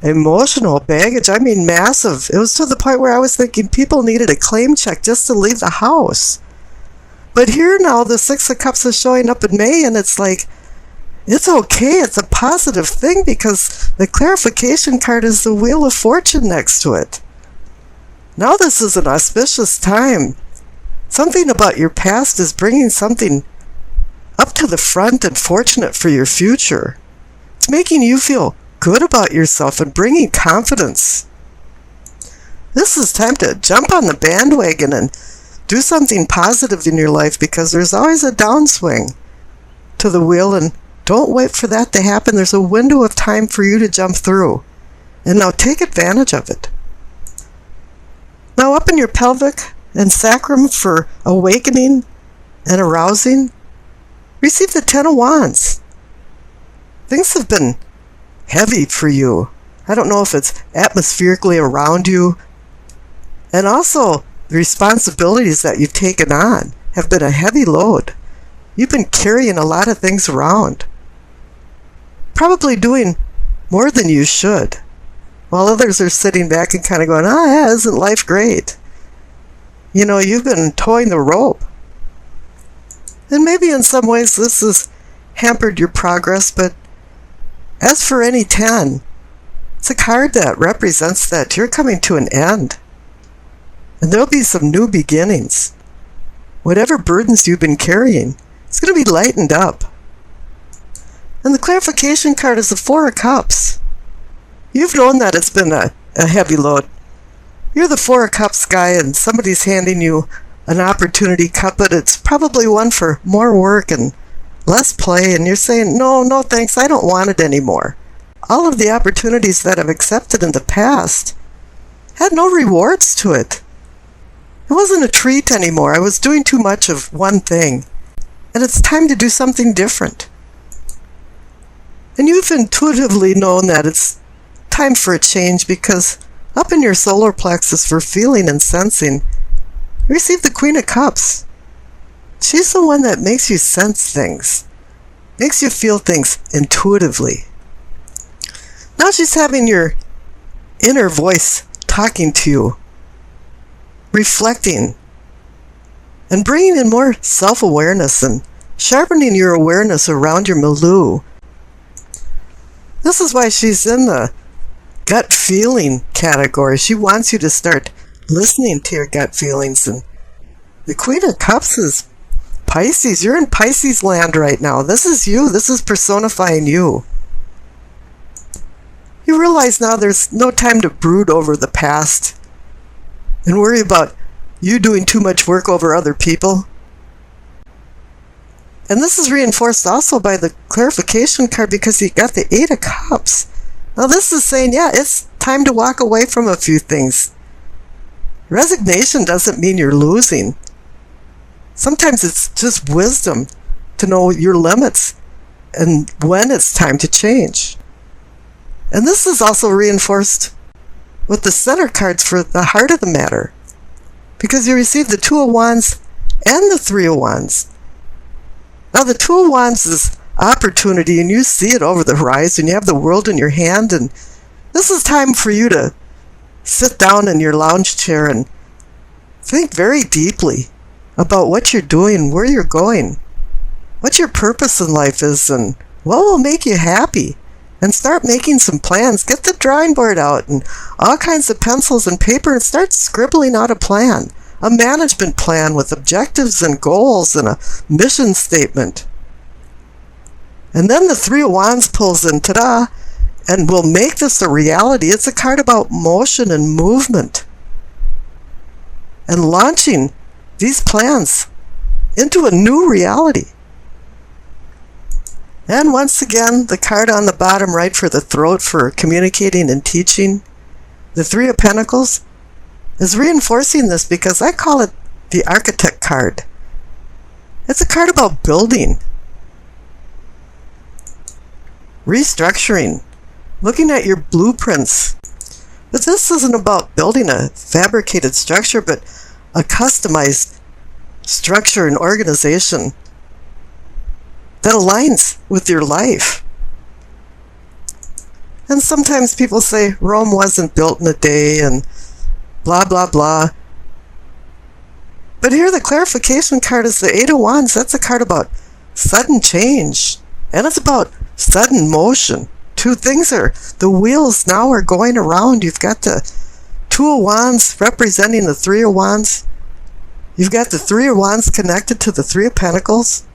emotional baggage. I mean, massive. It was to the point where I was thinking people needed a claim check just to leave the house. But here now, the Six of Cups is showing up in May, and it's like, it's okay. It's a positive thing because the clarification card is the Wheel of Fortune next to it. Now this is an auspicious time. Something about your past is bringing something up to the front and fortunate for your future. It's making you feel good about yourself and bringing confidence. This is time to jump on the bandwagon and do something positive in your life because there's always a downswing to the wheel, and don't wait for that to happen. There's a window of time for you to jump through. And now take advantage of it. Now up in your pelvic and sacrum for awakening and arousing, receive the Ten of Wands. Things have been heavy for you. I don't know if it's atmospherically around you. And also, the responsibilities that you've taken on have been a heavy load. You've been carrying a lot of things around. Probably doing more than you should. While others are sitting back and kind of going, yeah, isn't life great? You know, you've been towing the rope. And maybe in some ways this has hampered your progress, but as for any 10, it's a card that represents that you're coming to an end. And there'll be some new beginnings. Whatever burdens you've been carrying, it's going to be lightened up. And the clarification card is the Four of Cups. You've known that it's been a heavy load. You're the Four of Cups guy and somebody's handing you an opportunity cup, but it's probably one for more work and less play, and you're saying, no thanks, I don't want it anymore. All of the opportunities that I've accepted in the past had no rewards to it. It wasn't a treat anymore. I was doing too much of one thing, and it's time to do something different. And you've intuitively known that it's time for a change because up in your solar plexus for feeling and sensing, you receive the Queen of Cups. She's the one that makes you sense things, makes you feel things intuitively. Now she's having your inner voice talking to you, reflecting, and bringing in more self-awareness and sharpening your awareness around your milieu. This is why she's in the gut feeling category. She wants you to start listening to your gut feelings. And the Queen of Cups is Pisces. You're in Pisces land right now. This is you. This is personifying you. You realize now there's no time to brood over the past and worry about you doing too much work over other people. And this is reinforced also by the clarification card because you got the Eight of Cups. Now this is saying, yeah, it's time to walk away from a few things. Resignation doesn't mean you're losing. Sometimes it's just wisdom to know your limits and when it's time to change. And this is also reinforced with the center cards for the heart of the matter, because you receive the Two of Wands and the Three of Wands. Now the Two of Wands is opportunity, and you see it over the horizon. You have the world in your hand, and this is time for you to sit down in your lounge chair and think very deeply about what you're doing, where you're going, what your purpose in life is, and what will make you happy. And start making some plans. Get the drawing board out and all kinds of pencils and paper and start scribbling out a plan. A management plan with objectives and goals and a mission statement. And then the Three of Wands pulls in, ta-da, and will make this a reality. It's a card about motion and movement. And launching these plans into a new reality. And once again, the card on the bottom right for the throat for communicating and teaching, the Three of Pentacles, is reinforcing this because I call it the Architect card. It's a card about building, restructuring, looking at your blueprints. But this isn't about building a fabricated structure, but a customized structure and organization that aligns with your life. And sometimes people say Rome wasn't built in a day and blah, blah, blah. But here the clarification card is the Eight of Wands. That's a card about sudden change. And it's about sudden motion. Two things are, the wheels now are going around. You've got the Two of Wands representing the Three of Wands. You've got the Three of Wands connected to the Three of Pentacles.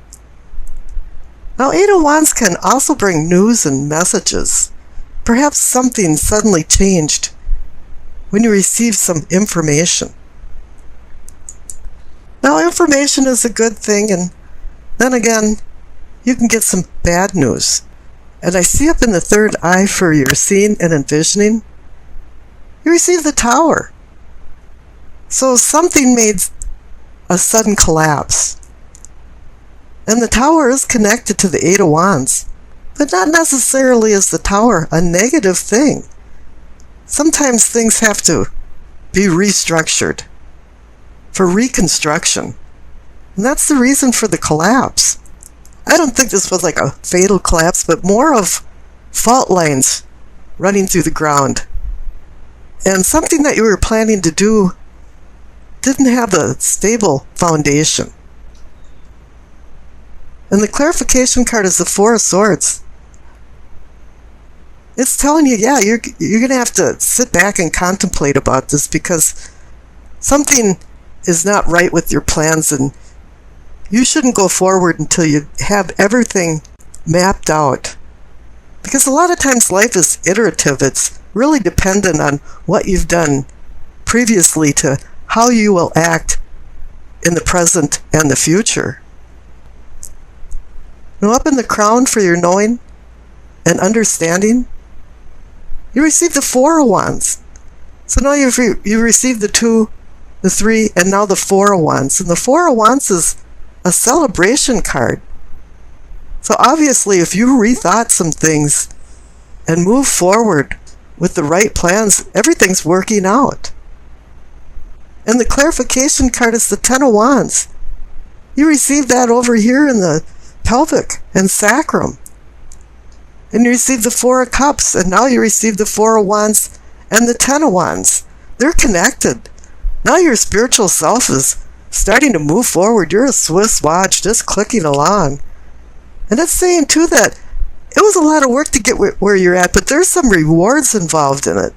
Now, Eight of Wands can also bring news and messages. Perhaps something suddenly changed when you receive some information. Now, information is a good thing, and then again, you can get some bad news. And I see up in the third eye for your seeing and envisioning, you receive the Tower. So something made a sudden collapse. And the Tower is connected to the Eight of Wands. But not necessarily is the Tower a negative thing. Sometimes things have to be restructured for reconstruction. And that's the reason for the collapse. I don't think this was like a fatal collapse, but more of fault lines running through the ground. And something that you were planning to do didn't have a stable foundation. And the clarification card is the Four of Swords. It's telling you, yeah, you're going to have to sit back and contemplate about this because something is not right with your plans, and you shouldn't go forward until you have everything mapped out. Because a lot of times life is iterative. It's really dependent on what you've done previously to how you will act in the present and the future. Now, up in the crown for your knowing and understanding, you receive the Four of Wands. So now you received the Two, the Three, and now the Four of Wands. And the Four of Wands is a celebration card. So obviously, if you rethought some things and move forward with the right plans, everything's working out. And the clarification card is the Ten of Wands. You received that over here in the pelvic and sacrum. And you received the Four of Cups, and now you receive the Four of Wands and the Ten of Wands. They're connected. Now your spiritual self is starting to move forward. You're a Swiss watch just clicking along. And it's saying, too, that it was a lot of work to get where you're at, but there's some rewards involved in it.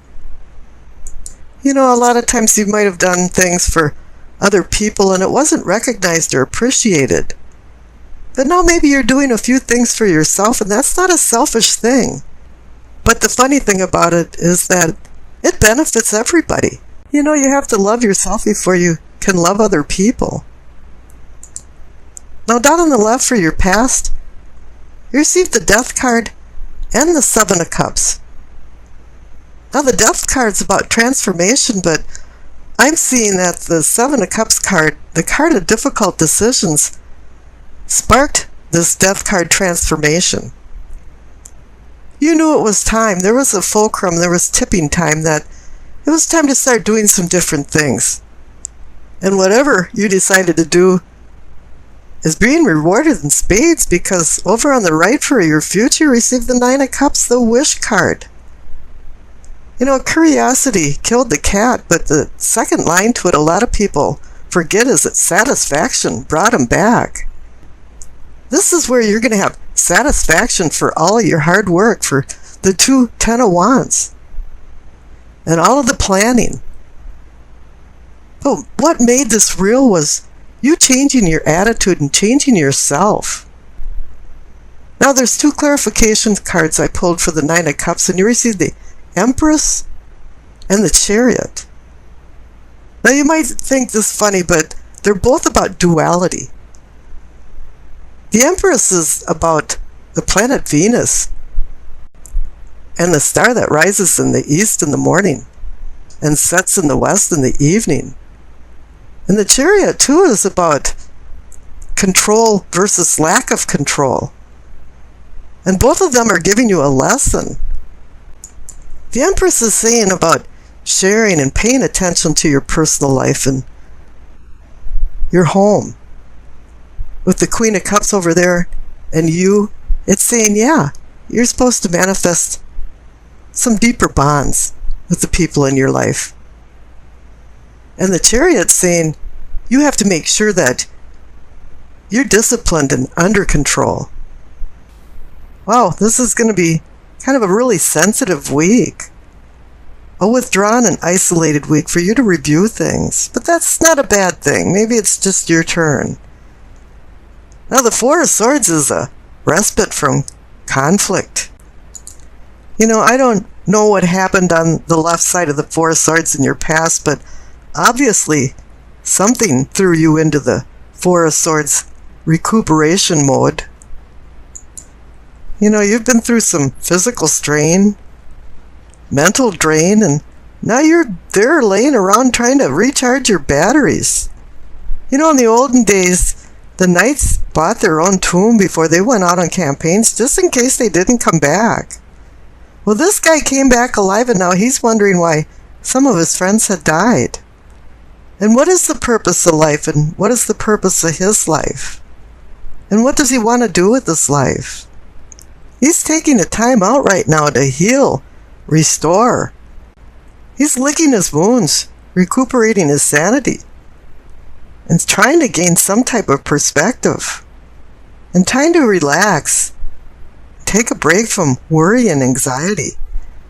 You know, a lot of times you might have done things for other people, and it wasn't recognized or appreciated. But now maybe you're doing a few things for yourself, and that's not a selfish thing. But the funny thing about it is that it benefits everybody. You know, you have to love yourself before you can love other people. Now, down on the left for your past, you received the Death card and the Seven of Cups. Now, the Death card's about transformation, but I'm seeing that the Seven of Cups card, the card of difficult decisions, sparked this Death card transformation. You knew it was time. There was a fulcrum, there was tipping time, that it was time to start doing some different things. And whatever you decided to do is being rewarded in spades, because over on the right for your future, you received the Nine of Cups, the Wish card. You know, curiosity killed the cat, but the second line to it, a lot of people forget, is that satisfaction brought him back. This is where you're going to have satisfaction for all of your hard work, for the two Ten of Wands, and all of the planning. But what made this real was you changing your attitude and changing yourself. Now, there's two clarification cards I pulled for the Nine of Cups, and you received the Empress and the Chariot. Now, you might think this funny, but they're both about duality. The Empress is about the planet Venus and the star that rises in the east in the morning and sets in the west in the evening. And the Chariot, too, is about control versus lack of control. And both of them are giving you a lesson. The Empress is saying about sharing and paying attention to your personal life and your home. With the Queen of Cups over there and you, it's saying, yeah, you're supposed to manifest some deeper bonds with the people in your life. And the Chariot's saying you have to make sure that you're disciplined and under control. Wow, this is going to be kind of a really sensitive week. A withdrawn and isolated week for you to review things. But that's not a bad thing. Maybe it's just your turn. Now the Four of Swords is a respite from conflict. I don't know what happened on the left side of the Four of Swords in your past, but obviously something threw you into the Four of Swords recuperation mode. You've been through some physical strain, mental drain, and now you're there laying around trying to recharge your batteries. In the olden days, the knights bought their own tomb before they went out on campaigns just in case they didn't come back. Well, this guy came back alive, and now he's wondering why some of his friends had died. And what is the purpose of life, and what is the purpose of his life? And what does he want to do with his life? He's taking a time out right now to heal, restore. He's licking his wounds, recuperating his sanity, and trying to gain some type of perspective, and trying to relax, take a break from worry and anxiety.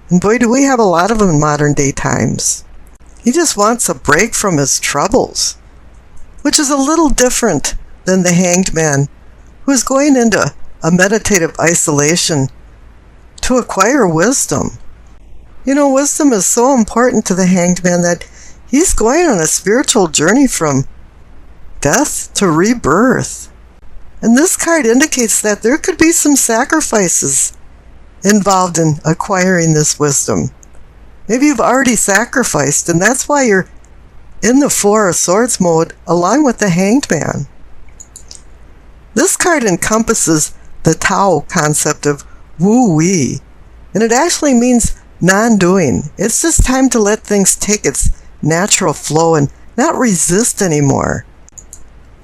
And boy, do we have a lot of them in modern day times. He just wants a break from his troubles, which is a little different than the Hanged Man, who's going into a meditative isolation to acquire wisdom. Wisdom is so important to the Hanged Man that he's going on a spiritual journey from death to rebirth. And this card indicates that there could be some sacrifices involved in acquiring this wisdom. Maybe you've already sacrificed, and that's why you're in the Four of Swords mode along with the Hanged Man. This card encompasses the Tao concept of wu-wei, and it actually means non-doing. It's just time to let things take its natural flow and not resist anymore.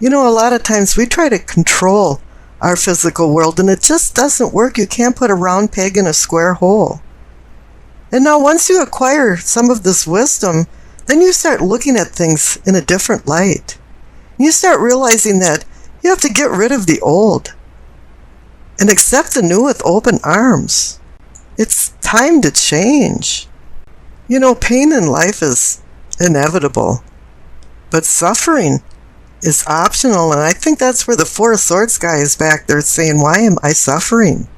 A lot of times we try to control our physical world, and it just doesn't work. You can't put a round peg in a square hole. And now once you acquire some of this wisdom, then you start looking at things in a different light. You start realizing that you have to get rid of the old and accept the new with open arms. It's time to change. Pain in life is inevitable, but suffering is optional, and I think that's where the Four of Swords guy is back there saying, why am I suffering?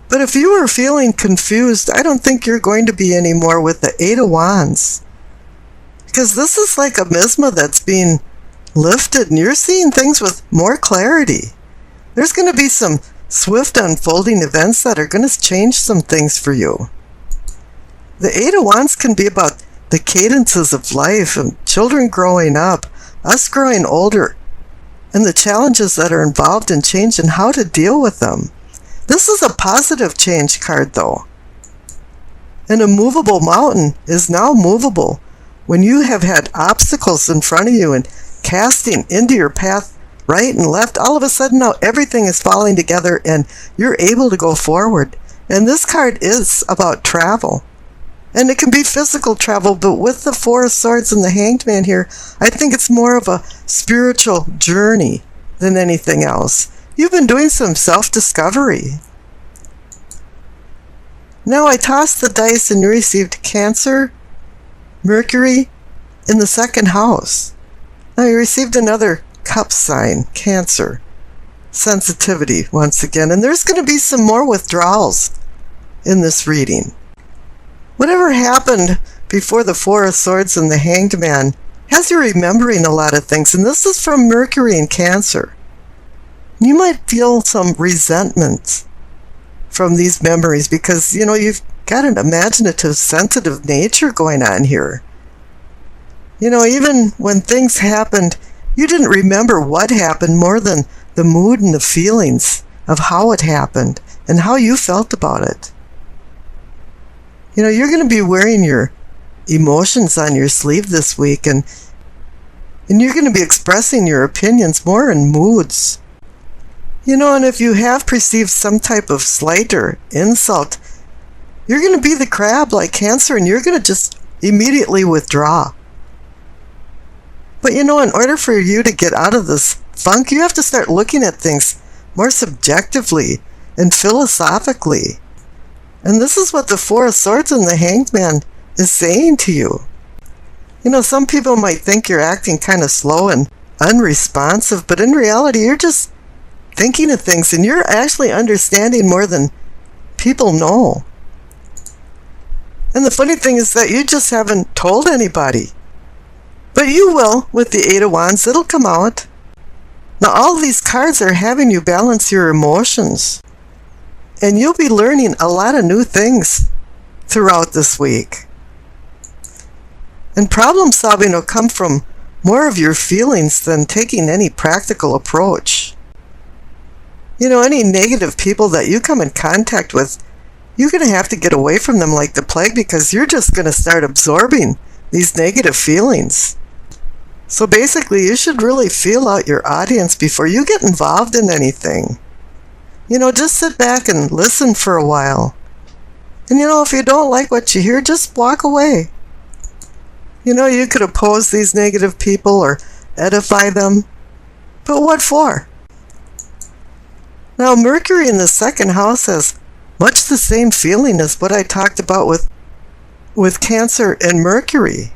But if you were feeling confused, I don't think you're going to be anymore with the Eight of Wands, because this is like a miasma that's being lifted, and you're seeing things with more clarity. There's going to be some swift unfolding events that are going to change some things for you. The Eight of Wands can be about the cadences of life and children growing up, us growing older, and the challenges that are involved in change and how to deal with them. This is a positive change card, though. An immovable mountain is now movable when you have had obstacles in front of you and casting into your path right and left. All of a sudden now everything is falling together and you're able to go forward. And this card is about travel. And it can be physical travel, but with the Four of Swords and the Hanged Man here, I think it's more of a spiritual journey than anything else. You've been doing some self-discovery. Now I tossed the dice and you received Cancer, Mercury in the second house. Now you received another cup sign, Cancer. Sensitivity once again. And there's going to be some more withdrawals in this reading. Whatever happened before the Four of Swords and the Hanged Man has you remembering a lot of things, and this is from Mercury and Cancer. You might feel some resentment from these memories because, you've got an imaginative, sensitive nature going on here. Even when things happened, you didn't remember what happened more than the mood and the feelings of how it happened and how you felt about it. You're going to be wearing your emotions on your sleeve this week, and you're going to be expressing your opinions more in moods. And if you have perceived some type of slight or insult, You're going to be the crab like Cancer, and you're going to just immediately withdraw. But in order for you to get out of this funk, you have to start looking at things more subjectively and philosophically. And this is what the Four of Swords and the Hanged Man is saying to you. Some people might think you're acting kind of slow and unresponsive, but in reality, you're just thinking of things, and you're actually understanding more than people know. And the funny thing is that you just haven't told anybody. But you will with the Eight of Wands. It'll come out. Now, all these cards are having you balance your emotions. And you'll be learning a lot of new things throughout this week. And problem solving will come from more of your feelings than taking any practical approach. Any negative people that you come in contact with, you're going to have to get away from them like the plague, because you're just going to start absorbing these negative feelings. So basically, you should really feel out your audience before you get involved in anything. Just sit back and listen for a while. And if you don't like what you hear, just walk away. You could oppose these negative people or edify them. But what for? Now, Mercury in the second house has much the same feeling as what I talked about with Cancer and Mercury.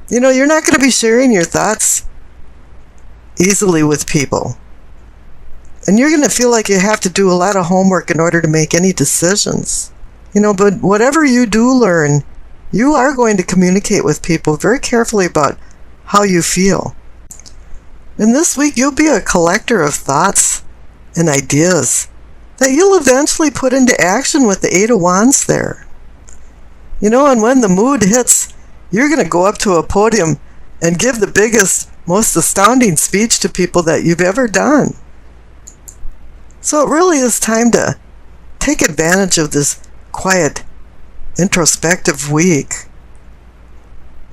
You're not going to be sharing your thoughts easily with people. And you're going to feel like you have to do a lot of homework in order to make any decisions. But whatever you do learn, you are going to communicate with people very carefully about how you feel. And this week, you'll be a collector of thoughts and ideas that you'll eventually put into action with the Eight of Wands there. And when the mood hits, you're going to go up to a podium and give the biggest, most astounding speech to people that you've ever done. So it really is time to take advantage of this quiet, introspective week,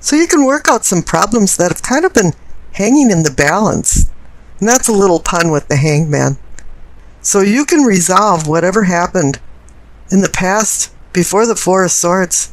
so you can work out some problems that have kind of been hanging in the balance. And that's a little pun with the Hanged Man. So you can resolve whatever happened in the past before the Four of Swords